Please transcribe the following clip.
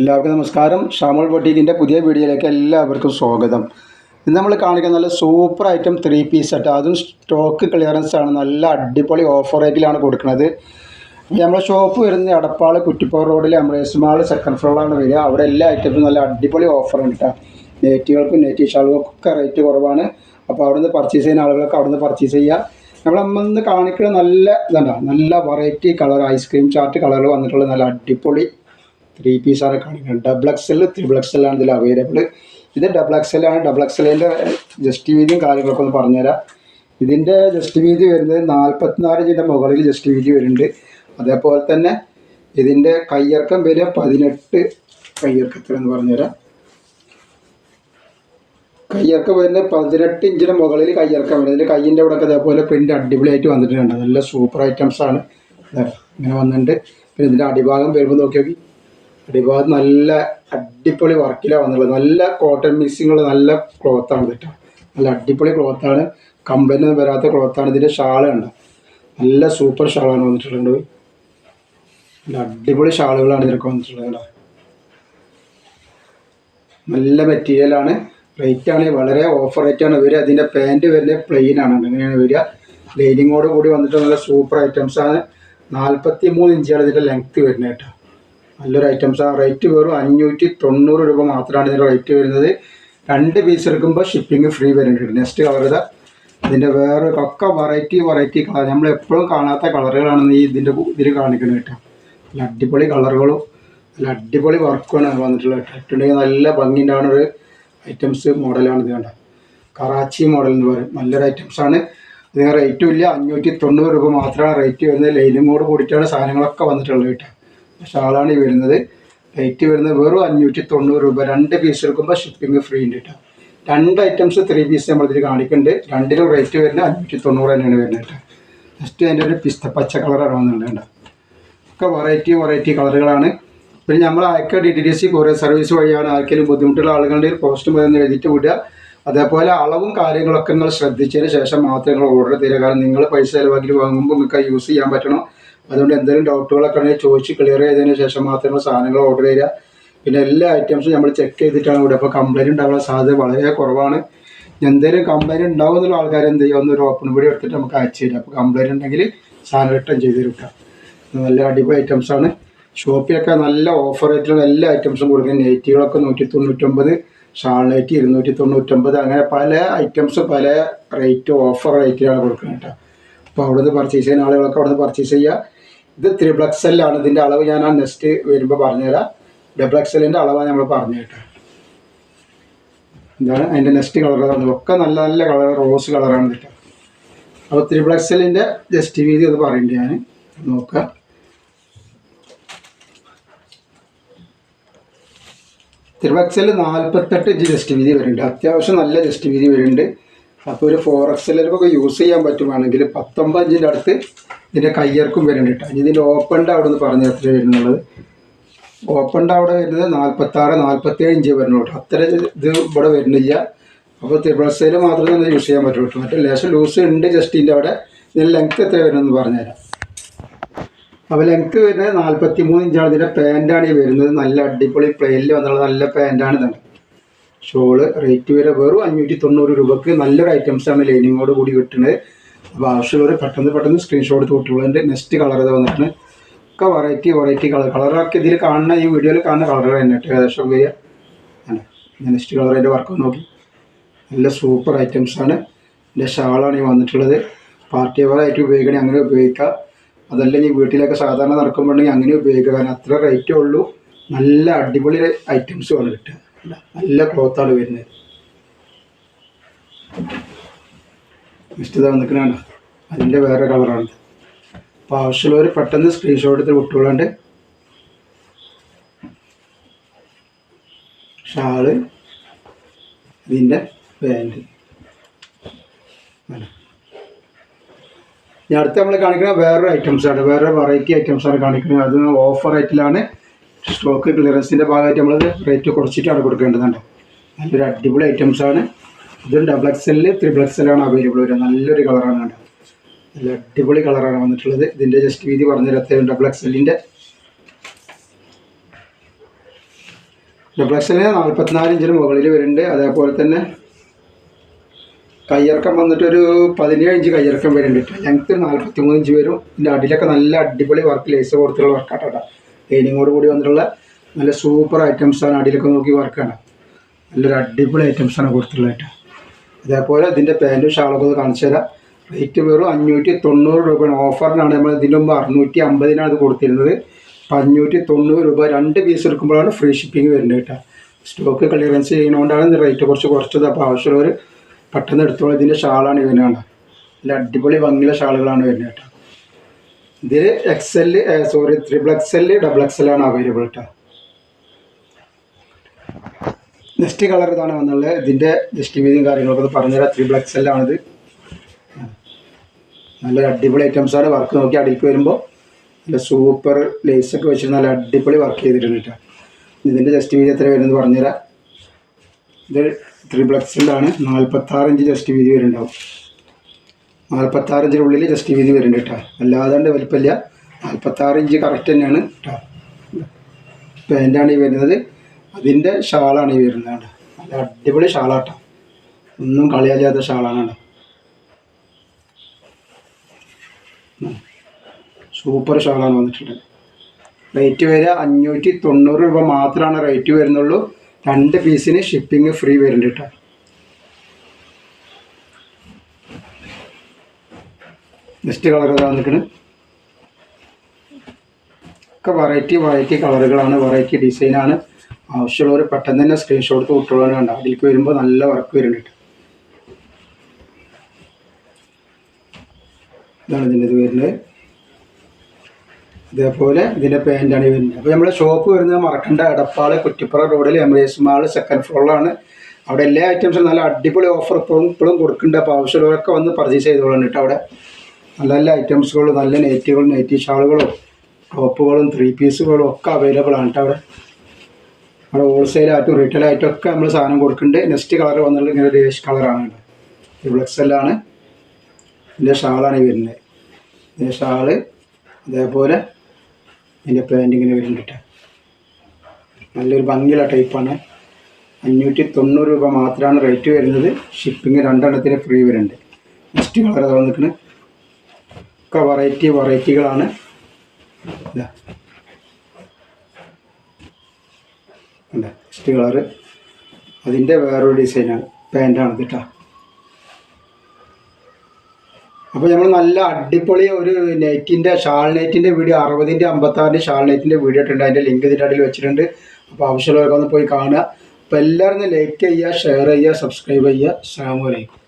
എല്ലാവർക്കും നമസ്കാരം. ഷാമുൽ ബൊട്ടീക്കിൻ്റെ പുതിയ വീഡിയോയിലേക്ക് എല്ലാവർക്കും സ്വാഗതം. ഇന്ന് നമ്മൾ കാണിക്കുന്ന നല്ല സൂപ്പർ ഐറ്റം 3 പീസ് സെറ്റ്, അതും സ്റ്റോക്ക് ക്ലിയറൻസ് ആണ്. നല്ല അടിപൊളി ഓഫർ റേറ്റിലാണ് കൊടുക്കുന്നത്. നമ്മുടെ ഷോപ്പ് വരുന്നത് എടപ്പാൾ കുറ്റിപ്പുറ റോഡിൽ എംറേസ് മാൾ സെക്കൻഡ് ഫ്ലോറിലാണ് വരിക. അവിടെ എല്ലാ ഐറ്റംസും നല്ല അടിപൊളി ഓഫർ ഉണ്ട് കേട്ടോ. നെറ്റികൾക്കും നെറ്റി ഷാളുകൾക്കൊക്കെ റേറ്റ് കുറവാണ്. അപ്പോൾ അവിടുന്ന് പർച്ചേസ് ചെയ്യുന്ന ആളുകൾക്ക് അവിടുന്ന് പർച്ചേസ് ചെയ്യുക. നമ്മളിന്ന് കാണിക്കുന്ന നല്ല ഇതുണ്ടോ, നല്ല വെറൈറ്റി കളർ ഐസ്ക്രീം ചാർട്ട് കളറിൽ വന്നിട്ടുള്ള നല്ല അടിപൊളി 3 പീസാണ് കാണിക്കുന്നത്. ഡബിൾ എക്സൽ, ത്രിബിൾ എക്സൽ ആണ് ഇതിൽ അവൈലബിൾ. ഇത് ഡബിൾ എക്സൽ ആണ്. ഡബിൾ എക്സലിൻ്റെ ജസ്റ്റ് വീതിയും കാര്യങ്ങളൊക്കെ ഒന്ന് പറഞ്ഞുതരാം. ഇതിൻ്റെ ജസ്റ്റ് വീതി വരുന്നത് 44 ഇഞ്ചിൻ്റെ മുകളിൽ ജസ്റ്റ് വീതി വരുന്നുണ്ട്. അതേപോലെ തന്നെ ഇതിൻ്റെ കയ്യിറക്കം വരിക 18 കയ്യിറക്കത്തിലെന്ന് പറഞ്ഞുതരാം. കയ്യിറക്കം വരുന്നത് 18 ഇഞ്ചിന് മുകളിൽ കയ്യിറക്കം വരുന്നത്. ഇതിൻ്റെ കയ്യിൻ്റെ അവിടെ ഒക്കെ അതേപോലെ പ്രിൻ്റ് അടിപൊളിയായിട്ട് വന്നിട്ടുണ്ട്. നല്ല സൂപ്പർ ഐറ്റംസാണ് ഇങ്ങനെ വന്നിട്ടുണ്ട്. പിന്നെ ഇതിൻ്റെ അടിഭാഗം വരുമ്പോൾ നോക്കി അടിഭാഗം നല്ല അടിപൊളി വർക്കിലാണ് വന്നിട്ടുള്ളത്. നല്ല കോട്ടൺ മിക്സിങ് ഉള്ള നല്ല ക്ലോത്താണ് കേട്ടോ. നല്ല അടിപൊളി ക്ലോത്താണ്, കംപ്ലൈൻ്റ് ഒന്നും വരാത്ത ക്ലോത്താണ്. ഇതിൻ്റെ ഷാള് ഉണ്ട്, നല്ല സൂപ്പർ ഷാളാണ് വന്നിട്ടുള്ളത്. നല്ല അടിപൊളി ഷാളുകളാണ് ഇതിനൊക്കെ വന്നിട്ടുള്ളത് കേട്ടോ. നല്ല മെറ്റീരിയലാണ്. റേറ്റ് ആണെങ്കിൽ വളരെ ഓഫർ റേറ്റാണ് വരിക. അതിൻ്റെ പാൻറ്റ് വരുന്നത് പ്ലെയിൻ ആണ്, അങ്ങനെയാണ് വരിക. ലൈനിങ്ങോട് കൂടി വന്നിട്ട് നല്ല സൂപ്പർ ഐറ്റംസാണ്. 43 ഇഞ്ചാണ് ഇതിൻ്റെ ലെങ്ത്ത് വരുന്നത് കേട്ടോ. നല്ലൊരു ഐറ്റംസാണ്. റേറ്റ് വെറും 590 രൂപ മാത്രമാണ് ഇതിൻ്റെ റേറ്റ് വരുന്നത്. 2 പീസ് എടുക്കുമ്പോൾ ഷിപ്പിംഗ് ഫ്രീ വരുന്നുണ്ട്. നെക്സ്റ്റ് കളർ ഇതാ. ഇതിൻ്റെ വേറെ ഒക്കെ വെറൈറ്റി കളർ, നമ്മൾ എപ്പോഴും കാണാത്ത കളറുകളാണ് ഇതിൽ കാണിക്കുന്നത് കേട്ടോ. നല്ല അടിപൊളി കളറുകളും നല്ല അടിപൊളി വർക്കുമാണ് വന്നിട്ടുള്ളത്. ഇട്ടുണ്ടെങ്കിൽ നല്ല ഭംഗി ഉണ്ടാകുന്ന ഒരു ഐറ്റംസ് മോഡലാണ് ഇത് കണ്ട. കറാച്ചി മോഡൽ എന്ന് പറയും. നല്ലൊരു ഐറ്റംസാണ്. ഇതിന് റേറ്റും ഇല്ല, 590 രൂപ മാത്രമാണ് റേറ്റ് വരുന്നത്. ലൈനിങ്ങോട് കൂടിയിട്ടാണ് സാധനങ്ങളൊക്കെ വന്നിട്ടുള്ളത് കേട്ടോ. ഷാളാണ് ഈ വരുന്നത്. റേറ്റ് വരുന്നത് വെറും 590 രൂപ. 2 പീസ് എടുക്കുമ്പോൾ ഷിപ്പിംഗ് ഫ്രീ ഉണ്ട് കേട്ടോ. 2 ഐറ്റംസ് 3 പീസ് നമ്മളിതിൽ കാണിക്കുന്നുണ്ട്. രണ്ടിനും റേറ്റ് വരുന്നത് 590 തന്നെയാണ് വരുന്നത് കേട്ടോ. ജസ്റ്റ് അതിൻ്റെ ഒരു പിസ്ത പച്ച കളറാണ് വന്നിട്ടുണ്ട് കേട്ടോ. ഒക്കെ വെറൈറ്റി കളറുകളാണ്. പിന്നെ നമ്മൾ അയക്കുക DTDC കൊറിയർ സർവീസ് വഴിയാണ്. ആർക്കെങ്കിലും ബുദ്ധിമുട്ടുള്ള ആളുകളുടെ പോസ്റ്റ് മുതൽ എഴുതിയിട്ട് വിടുക. അതേപോലെ അളവും കാര്യങ്ങളൊക്കെ നിങ്ങൾ ശ്രദ്ധിച്ചതിന് ശേഷം മാത്രമേ നിങ്ങൾ ഓർഡർ തരിക. കാരണം നിങ്ങൾ പൈസ ചിലവാക്കി വാങ്ങുമ്പോൾ നിങ്ങൾക്ക് യൂസ് ചെയ്യാൻ പറ്റണം. അതുകൊണ്ട് എന്തെങ്കിലും ഡൗട്ടുകളൊക്കെ ഉണ്ടെങ്കിൽ ചോദിച്ച് ക്ലിയർ ചെയ്തതിന് ശേഷം മാത്രമേ സാധനങ്ങൾ ഓർഡർ ചെയ്യുക. പിന്നെ എല്ലാ ഐറ്റംസും നമ്മൾ ചെക്ക് ചെയ്തിട്ടാണ് ഇവിടെ. അപ്പോൾ കംപ്ലൈൻറ്റ് ഉണ്ടാകാനുള്ള സാധ്യത വളരെ കുറവാണ്. എന്തെങ്കിലും കംപ്ലൈൻറ്റ് ഉണ്ടാവും എന്നുള്ള ആൾക്കാർ എന്ത് ചെയ്യുക, ഒന്നൊരു ഓപ്പൺ വീഡിയോ എടുത്തിട്ട് നമുക്ക് അയച്ചു തരാം. അപ്പോൾ കംപ്ലൈൻറ്റ് ഉണ്ടെങ്കിൽ സാധനം റിട്ടേൺ ചെയ്ത് കിട്ടാം. നല്ല അടിപൊളി ഐറ്റംസാണ്. ഷോപ്പിലൊക്കെ നല്ല ഓഫർ റേറ്റിലുള്ള എല്ലാ ഐറ്റംസും കൊടുക്കുന്നത്. നെറ്റികളൊക്കെ 199, ഷാൾ നൈറ്റി 299, അങ്ങനെ പല ഐറ്റംസ് പല റേറ്റ് ഓഫർ റേറ്റിലാണ് കൊടുക്കുന്നത് കേട്ടോ. അപ്പോൾ അവിടുന്ന് പർച്ചേസ് ചെയ്യുന്ന ആളുകളൊക്കെ അവിടുന്ന് പർച്ചേസ് ചെയ്യുക. ഇത് 3 XL ആണ്. ഇതിൻ്റെ അളവ് ഞാൻ ആ നെക്സ്റ്റ് വരുമ്പോൾ പറഞ്ഞുതരാം. ഡബിൾ XLൻ്റെ അളവാണ് നമ്മൾ പറഞ്ഞു കേട്ടോ. എന്താണ് അതിൻ്റെ നെക്സ്റ്റ് കളർ ഒക്കെ നല്ല നല്ല കളർ, റോസ് കളറാണ് കേട്ടോ. അപ്പോൾ 3 XLൻ്റെ ജസ്റ്റ് വീതി അത് പറയുന്നുണ്ട് ഞാൻ. നോക്കുക, XL 48 ഇഞ്ച് ജസ്റ്റ് വീതി വരുന്നുണ്ട്. അത്യാവശ്യം നല്ല ജസ്റ്റ് വീതി വരുന്നുണ്ട്. അപ്പോൾ ഒരു 4 XLൊക്കെ യൂസ് ചെയ്യാൻ പറ്റുവാണെങ്കിൽ 19 ഇഞ്ചിൻ്റെ അടുത്ത് ഇതിൻ്റെ കയ്യിറക്കും വരുന്നുണ്ട് കേട്ടോ. ഇതിൻ്റെ ഓപ്പണിൻ്റെ അവിടെ നിന്ന് പറഞ്ഞ് എത്ര വരുന്നുള്ളത്. ഓപ്പണിൻ്റെ അവിടെ വരുന്നത് 46, 47 ഇഞ്ച് വരുന്നുള്ളൂ കേട്ടോ. അത്ര ഇത് ഇവിടെ വരുന്നില്ല. അപ്പോൾ 3 XL മാത്രമേ നമ്മൾ യൂസ് ചെയ്യാൻ പറ്റുള്ളൂ കേട്ടോ. മറ്റേ ലേശം ലൂസ് ഉണ്ട് ജസ്റ്റിൻ്റെ അവിടെ. ഇതിൻ്റെ ലെങ്ത്ത് എത്ര വരുന്നതെന്ന് പറഞ്ഞുതരാം. അപ്പോൾ ലെങ്ത്ത് വരുന്നത് 43 ഇഞ്ചാണ്. ഇതിൻ്റെ പാൻറ്റാണ് ഈ വരുന്നത്. നല്ല അടിപൊളി പ്ലെയിനിൽ വന്നുള്ള നല്ല പാൻറ്റാണ് ഇതാണ്. ഷോള് റേറ്റ് വരെ വെറും 590 രൂപക്ക് നല്ലൊരു ഐറ്റംസാണ് ലൈനിങ്ങോട് കൂടി കിട്ടുന്നത്. അപ്പോൾ ആവശ്യമുള്ളവർ പെട്ടെന്ന് സ്ക്രീൻഷോട്ട് എടുത്ത് വിട്ടുള്ളതിൻ്റെ നെക്സ്റ്റ് കളർ ഇത് വന്നിട്ട് ഒക്കെ വെറൈറ്റി കളറൊക്കെ ഇതിൽ കാണുന്ന ഈ വീഡിയോയിൽ കാണുന്ന കളറുകൾ തന്നെ ഏകദേശം വരിക. നെക്സ്റ്റ് കളർ അതിൻ്റെ വർക്ക് നോക്കി. നല്ല സൂപ്പർ ഐറ്റംസാണ്. ഇതിൻ്റെ ഷാളാണ് ഈ വന്നിട്ടുള്ളത്. പാർട്ടി വെയറായിട്ട് ഉപയോഗിക്കണമെങ്കിൽ അങ്ങനെ ഉപയോഗിക്കുക. അതല്ലെങ്കിൽ വീട്ടിലൊക്കെ സാധാരണ നടക്കുമ്പോഴെങ്കിൽ അങ്ങനെ ഉപയോഗിക്കുക. കാരണം അത്ര റേറ്റേ ഉള്ളൂ. നല്ല അടിപൊളി ഐറ്റംസുമാണ് കിട്ടുക. നല്ല ക്ലോത്താണ് വരുന്നത്. ഇഷ്ടത വന്നിക്കണാണ്. അതിൻ്റെ വേറെ കളറാണ്. അപ്പോൾ ആവശ്യമുള്ളവർ പെട്ടെന്ന് സ്ക്രീൻഷോട്ട് എടുത്ത് വിട്ടുകൊള്ളാണ്ട്. ഷാള്, ഇതിൻ്റെ പാൻറ്റ്. ഇനി അടുത്ത് നമ്മൾ കാണിക്കുന്ന വേറൊരു ഐറ്റംസാണ്. വേറെ വെറൈറ്റി ഐറ്റംസാണ് കാണിക്കുന്നത്. അത് ഓഫർ റേറ്റിലാണ്. സ്റ്റോക്ക് ക്ലിയറൻസിൻ്റെ ഭാഗമായിട്ട് നമ്മൾ റേറ്റ് കുറച്ചിട്ടാണ് കൊടുക്കേണ്ടതുണ്ട്. നല്ലൊരു അടിപൊളി ഐറ്റംസാണ്. ഇതും ഡബിൾ XL, 3 XL ആണ് അവൈലബിൾ വരിക. നല്ലൊരു കളറാണ് കേട്ടോ. നല്ല അടിപൊളി കളറാണ് വന്നിട്ടുള്ളത്. ഇതിൻ്റെ ജസ്റ്റ് വീതി പറഞ്ഞ ഡബിൾ XLൻ്റെ ഡബിൾ എക്സലിന് 44 ഇഞ്ചിന് മുകളിൽ വരുന്നുണ്ട്. അതേപോലെ തന്നെ കയ്യിറക്കം വന്നിട്ടൊരു 17 ഇഞ്ച് കയ്യിറക്കം വരുന്നുണ്ട്. ലെങ്ത്ത് 43 ഇഞ്ച് വരും. ഇതിൻ്റെ അടിയിലൊക്കെ നല്ല അടിപൊളി വർക്ക്, ലേസ് കൊടുത്തുള്ള വർക്കാട്ടോ. ലൈനിങ്ങോട് കൂടി വന്നിട്ടുള്ള നല്ല സൂപ്പർ ഐറ്റംസാണ്. അടിയിലൊക്കെ നോക്കി വർക്കാണ്. നല്ലൊരു അടിപൊളി ഐറ്റംസാണ് കൊടുത്തിട്ടുള്ളത് കേട്ടോ. അതേപോലെ ഇതിൻ്റെ പാൻറ്റും ഷാളൊക്കെ ഒന്ന് കാണിച്ചു തരാം. റേറ്റ് വെറും 590 രൂപയാണ്. ഓഫറിനാണ്. നമ്മൾ ഇതിൻ്റെ മുമ്പ് 650-നാണ് ഇത് കൊടുത്തിരുന്നത്. 590 രൂപ. 2 പീസ് എടുക്കുമ്പോഴാണ് ഫ്രീ ഷിപ്പിംഗ് വരുന്നത് കേട്ടോ. സ്റ്റോക്ക് ക്ലിയറൻസ് ചെയ്യുന്നതുകൊണ്ടാണ് റേറ്റ് കുറച്ചത്. അപ്പോൾ ആവശ്യമുള്ളവർ പെട്ടെന്ന് എടുത്തോളം. ഇതിൻ്റെ ഷാളാണ് വരുന്നത്. നല്ല അടിപൊളി ഭംഗിയുള്ള ഷാളുകളാണ് വരുന്നത് കേട്ടോ. ഇതിൽ XL XL ഡബിൾ XL ആണ് അവൈലബിൾ കേട്ടോ. നെക്സ്റ്റ് കളർ ഇതാണ് വന്നുള്ളത്. ഇതിൻ്റെ ജസ്റ്റ് വീതിയും കാര്യങ്ങളൊക്കെ പറഞ്ഞുതരാം. XL ആണിത്. നല്ല അടിപൊളി ഐറ്റംസാണ്. വർക്ക് നോക്കി അടിയിലേക്ക് വരുമ്പോൾ നല്ല സൂപ്പർ ലേസൊക്കെ വെച്ചിട്ട് നല്ല അടിപൊളി വർക്ക് ചെയ്തിട്ടുണ്ട് കേട്ടോ. ഇതിൻ്റെ ജസ്റ്റ് വീതി എത്ര വരുന്നത് പറഞ്ഞുതരാം. ഇത് XL ആണ്. 46 ഇഞ്ച് ജസ്റ്റ് വീതി വരുന്നുണ്ടാവും. 46 ഇഞ്ചിനുള്ളിൽ ജസ്റ്റ് വീതി വരുന്നുണ്ട് കേട്ടോ. അല്ലാതെ വലിപ്പമില്ല. 46 ഇഞ്ച് കറക്റ്റ് തന്നെയാണ് കേട്ടോ. പാൻറ്റാണ് ഈ വരുന്നത്. അതിൻ്റെ ഷാളാണ് ഈ വരുന്നത്. നല്ല അടിപൊളി ഷാളാട്ടോ. ഒന്നും കളിയാല്ലാത്ത ഷാളാണ് കേട്ടോ. സൂപ്പർ ഷാളാണ് വന്നിട്ടുള്ളത്. റേറ്റ് വരിക 590 രൂപ മാത്രമാണ് റേറ്റ് വരുന്നുള്ളൂ. 2 പീസിന് ഷിപ്പിംഗ് ഫ്രീ വരുന്നുണ്ട് കേട്ടോ. നെക്സ്റ്റ് കളർ വന്നിട്ട് ഒക്കെ വെറൈറ്റി കളറുകളാണ്, വെറൈറ്റി ഡിസൈനാണ്. ആവശ്യമുള്ളവർ പെട്ടെന്ന് തന്നെ സ്ക്രീൻഷോട്ട് വിട്ടുള്ളതാണ്. അതിലേക്ക് വരുമ്പോൾ നല്ല വർക്ക് വരുന്നുണ്ട്. ഇതാണ് ഇതിൻ്റെ ഇത് വരുന്നത്. ഇതേപോലെ ഇതിൻ്റെ പാൻറ്റാണ് വരുന്നത്. അപ്പോൾ നമ്മുടെ ഷോപ്പ് വരുന്നത് മറക്കണ്ട, എടപ്പാൾ കുറ്റിപ്പുറ റോഡിൽ എംഎസ് മാൾ 2nd ഫ്ലോറിലാണ്. അവിടെ എല്ലാ ഐറ്റംസും നല്ല അടിപൊളി ഓഫർ ഇപ്പോഴും കൊടുക്കുന്നുണ്ട്. അപ്പോൾ ആവശ്യമുള്ളവരൊക്കെ വന്ന് പർച്ചേസ് ചെയ്തോളാം കേട്ടോ. അവിടെ നല്ല നല്ല ഐറ്റംസുകളും നല്ല നൈറ്റികളും നൈറ്റി ഷാളുകളും ടോപ്പുകളും 3 പീസുകളും ഒക്കെ അവൈലബിൾ ആണ് കേട്ടോ. അവിടെ ഹോൾസെയിലായിട്ടും റീറ്റെയിലായിട്ടും ഒക്കെ നമ്മൾ സാധനം കൊടുക്കുന്നുണ്ട്. നെക്സ്റ്റ് കളർ വന്നുള്ളത് ഇങ്ങനെ ഡേഷ് കളറാണ് കേട്ടോ. XL ആണ്. ഇതിൻ്റെ ഷാളാണ് വരുന്നത്. ഇതിൻ്റെ ഷാള് അതേപോലെ ഇതിൻ്റെ പാൻറ് ഇങ്ങനെ വരുന്നുണ്ട്. നല്ലൊരു ഭംഗിയുള്ള ടൈപ്പാണ്. 590 രൂപ മാത്രമാണ് റേറ്റ് വരുന്നത്. ഷിപ്പിംഗ് 2 എണ്ണത്തിന് ഫ്രീ വരുന്നുണ്ട്. നെക്സ്റ്റ് കളർ അത് വന്നിട്ട് ഒക്കെ വെറൈറ്റികളാണ്. നെക്സ്റ്റ് കളറ് അതിൻ്റെ വേറൊരു ഡിസൈനാണ്. പാൻറ്റാണ് കേട്ടോ. അപ്പോൾ നമ്മൾ നല്ല അടിപൊളി ഒരു നെറ്റിൻ്റെ ഷാൾ നെറ്റിൻ്റെ വീഡിയോ 60-ൻ്റെ 56-ൻ്റെ ഷാൾ നെറ്റിൻ്റെ വീഡിയോ ഇട്ടുണ്ട്. അതിൻ്റെ ലിങ്ക് ഇതിൻ്റെ അടിയിൽ വെച്ചിട്ടുണ്ട്. അപ്പോൾ ആവശ്യമുള്ളവരൊക്കെ ഒന്ന് പോയി കാണുക. അപ്പോൾ എല്ലാവരും ലൈക്ക് ചെയ്യുക, ഷെയർ ചെയ്യുക, സബ്സ്ക്രൈബ് ചെയ്യുക. അസ്സലാമു അലൈക്കും.